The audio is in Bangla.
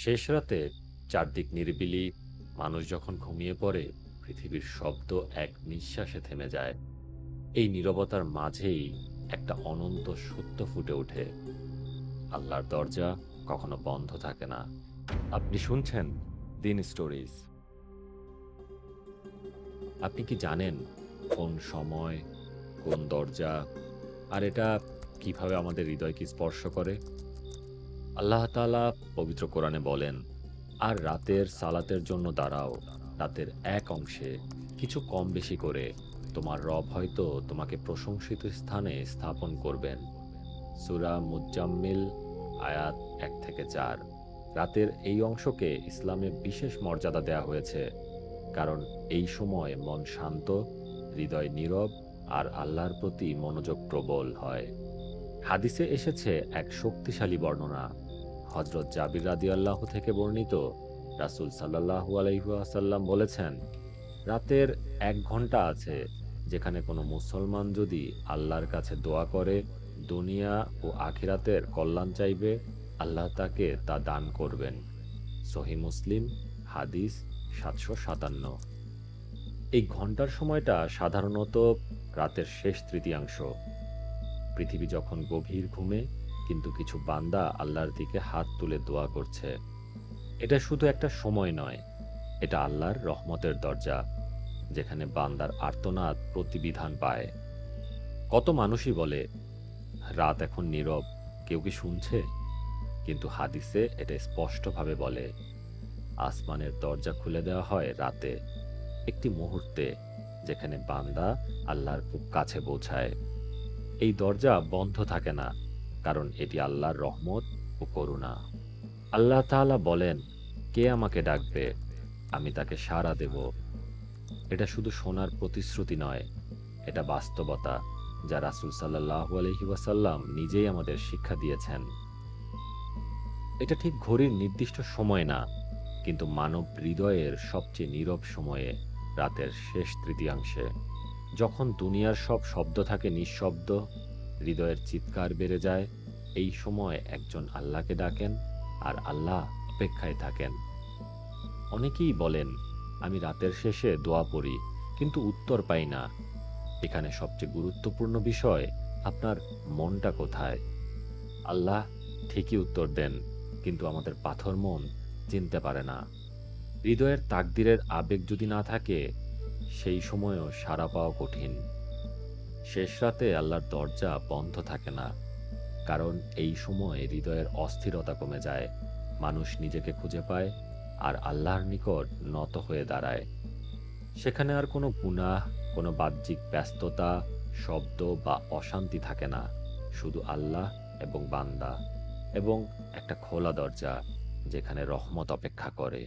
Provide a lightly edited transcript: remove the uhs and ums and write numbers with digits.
শেষ রাতে চারদিক নিরিবিলি, মানুষ যখন ঘুমিয়ে পড়ে, পৃথিবীর শব্দ এক নিঃশ্বাসে থেমে যায়। এই নীরবতার মাঝেই একটা অনন্ত সত্য ফুটে ওঠে। আল্লাহর দরজা কখনো বন্ধ থাকে না। আপনি শুনছেন দিন স্টোরিজ। আপনি কি জানেন কোন সময়, কোন দরজা, আর এটা কিভাবে আমাদের হৃদয়কে স্পর্শ করে? আল্লাহ তাআলা পবিত্র কোরআনে বলেন, আর রাতের সালাতের জন্য দাঁড়াও। রাতের এক অংশে কিছু কম বেশি করে তোমার রব হয়তো তোমাকে প্রশংসিত স্থানে স্থাপন করবেন। সূরা মুজ্জাম্মিল আয়াত ১ থেকে ৪। রাতের এই অংশকে ইসলামে বিশেষ মর্যাদা দেয়া হয়েছে, কারণ এই সময় মন শান্ত, হৃদয় নীরব, আর আল্লাহর প্রতি মনোযোগ প্রবল হয়। হাদিসে এসেছে এক শক্তিশালী বর্ণনা। হযরত জাবির রাদিয়াল্লাহু থেকে বর্ণিত, রাসূল সাল্লাল্লাহু আলাইহি ওয়াসাল্লাম বলেছেন, রাতের ১ ঘন্টা আছে যেখানে কোনো মুসলমান যদি আল্লাহর কাছে দোয়া করে, দুনিয়া ও আখিরাতের কল্যাণ চাইবে, আল্লাহ তাকে তা দান করবেন। সহিহ মুসলিম, হাদিস ৭৫৭। এই ঘন্টার সময়টা সাধারণত রাতের শেষ তৃতীয়াংশ। পৃথিবী যখন গভীর ঘুমে, কিন্তু কিছু বান্দা আল্লাহর দিকে হাত তুলে দোয়া করছে। এটা শুধু একটা সময় নয়, এটা আল্লাহর রহমতের দরজা, যেখানে বান্দার আর্তনাদ প্রতিবিধান পায়। কত মানুষই বলে, রাত এখন নীরব, কেউ কি শুনছে? কিন্তু হাদিসে এটা স্পষ্টভাবে বলে, আসমানের দরজা খুলে দেওয়া হয় রাতে, একটি মুহূর্তে, যেখানে বান্দা আল্লাহর খুব কাছে পৌঁছায়। এই দরজা বন্ধ থাকে না, কারণ এটি আল্লাহর রহমত ও করুণা। আল্লাহ তাআলা বলেন, কে আমাকে ডাকবে, আমি তাকে সাড়া দেব। এটা শুধু শোনার প্রতিশ্রুতি নয়, এটা বাস্তবতা, যা রাসূল সাল্লাল্লাহু আলাইহি ওয়াসাল্লাম নিজেই আমাদের শিক্ষা দিয়েছেন। এটা ঠিক ঘড়ির নির্দিষ্ট সময় না, কিন্তু মানব হৃদয়ের সবচেয়ে নীরব সময়ে, রাতের শেষ তৃতীয়াংশে, যখন দুনিয়ার সব শব্দ থাকে নিঃশব্দ, হৃদয়ের চিৎকার বেড়ে যায়। এই সময় একজন আল্লাহকে ডাকেন, আর আল্লাহ অপেক্ষায় থাকেন। অনেকেই বলেন, আমি রাতের শেষে দোয়া পড়ি, কিন্তু উত্তর পাই না। এখানে সবচেয়ে গুরুত্বপূর্ণ বিষয়, আপনার মনটা কোথায়? আল্লাহ ঠিকই উত্তর দেন, কিন্তু আমাদের পাথর মন চিনতে পারে না। হৃদয়ের তাকদীরের আবেগ যদি না থাকে, সেই সময়ও সাড়া পাওয়া কঠিন। শেষ রাতে আল্লাহর দরজা বন্ধ থাকে না, কারণ এই সময় হৃদয়ের অস্থিরতা কমে যায়। মানুষ নিজেকে খুঁজে পায়, আর আল্লাহর নিকট নত হয়ে দাঁড়ায়। সেখানে আর কোনো গুনাহ, কোনো বাহ্যিক ব্যস্ততা, শব্দ বা অশান্তি থাকে না। শুধু আল্লাহ এবং বান্দা, এবং একটা খোলা দরজা, যেখানে রহমত অপেক্ষা করে।